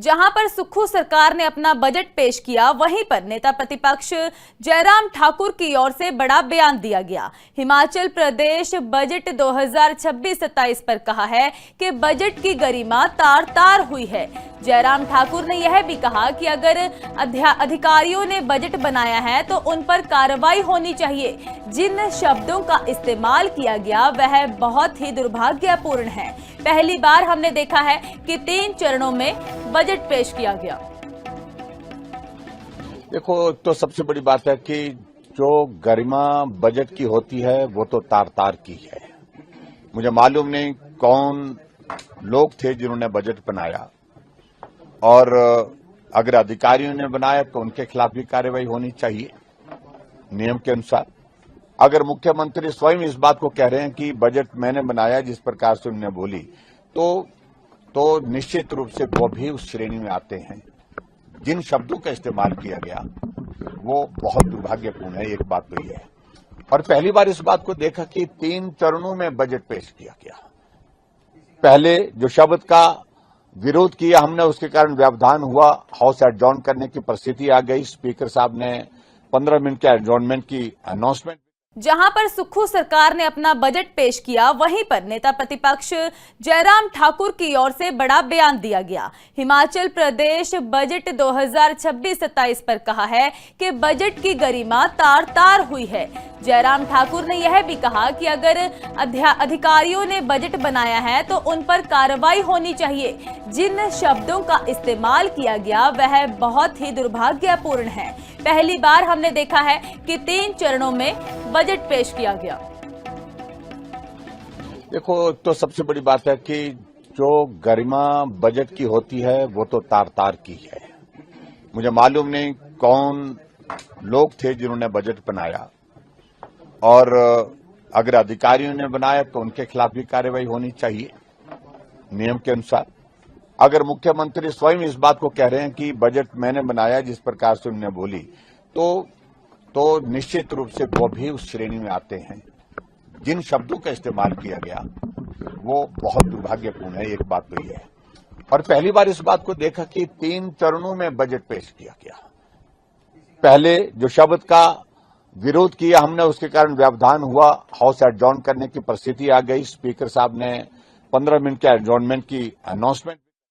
जहां पर सुक्खू सरकार ने अपना बजट पेश किया, वहीं पर नेता प्रतिपक्ष जयराम ठाकुर की ओर से बड़ा बयान दिया गया। हिमाचल प्रदेश बजट 2026-27 पर कहा है कि बजट की गरिमा तार तार हुई है। जयराम ठाकुर ने यह भी कहा कि अगर अधिकारियों ने बजट बनाया है तो उन पर कार्रवाई होनी चाहिए। जिन शब्दों का इस्तेमाल किया गया वह बहुत ही दुर्भाग्यपूर्ण है। पहली बार हमने देखा है कि 3 चरणों में बजट पेश किया गया। देखो, तो सबसे बड़ी बात है कि जो गरिमा बजट की होती है वो तो तार तार की है। मुझे मालूम नहीं कौन लोग थे जिन्होंने बजट बनाया, और अगर अधिकारियों ने बनाया तो उनके खिलाफ भी कार्रवाई होनी चाहिए नियम के अनुसार। अगर मुख्यमंत्री स्वयं इस बात को कह रहे हैं कि बजट मैंने बनाया जिस प्रकार से उन्होंने बोली, तो निश्चित रूप से वो भी उस श्रेणी में आते हैं। जिन शब्दों का इस्तेमाल किया गया वो बहुत दुर्भाग्यपूर्ण है, एक बात तो ये है। और पहली बार इस बात को देखा कि 3 चरणों में बजट पेश किया गया। पहले जो शब्द का विरोध किया हमने, उसके कारण व्यवधान हुआ, हाउस एडजॉर्न करने की परिस्थिति आ गई। स्पीकर साहब ने 15 मिनट के एडजॉर्नमेंट की अनाउंसमेंट। जहां पर सुक्खू सरकार ने अपना बजट पेश किया, वहीं पर नेता प्रतिपक्ष जयराम ठाकुर की ओर से बड़ा बयान दिया गया। हिमाचल प्रदेश बजट 2026-27 पर कहा है कि बजट की गरिमा तार तार हुई है। जयराम ठाकुर ने यह भी कहा कि अगर अधिकारियों ने बजट बनाया है तो उन पर कार्रवाई होनी चाहिए। जिन शब्दों का इस्तेमाल किया गया वह बहुत ही दुर्भाग्यपूर्ण है। पहली बार हमने देखा है कि 3 चरणों में बजट पेश किया गया। देखो, तो सबसे बड़ी बात है कि जो गरिमा बजट की होती है वो तो तार तार की है। मुझे मालूम नहीं कौन लोग थे जिन्होंने बजट बनाया, और अगर अधिकारियों ने बनाया तो उनके खिलाफ भी कार्रवाई होनी चाहिए नियम के अनुसार। अगर मुख्यमंत्री स्वयं इस बात को कह रहे हैं कि बजट मैंने बनाया जिस प्रकार से उन्होंने बोली, तो निश्चित रूप से वो भी उस श्रेणी में आते हैं। जिन शब्दों का इस्तेमाल किया गया वो बहुत दुर्भाग्यपूर्ण है, एक बात तो ये है। और पहली बार इस बात को देखा कि 3 चरणों में बजट पेश किया गया। पहले जो शब्द का विरोध किया हमने, उसके कारण व्यवधान हुआ, हाउस एडजॉर्न करने की परिस्थिति आ गई। स्पीकर साहब ने 15 मिनट के एडजॉर्नमेंट की अनाउंसमेंट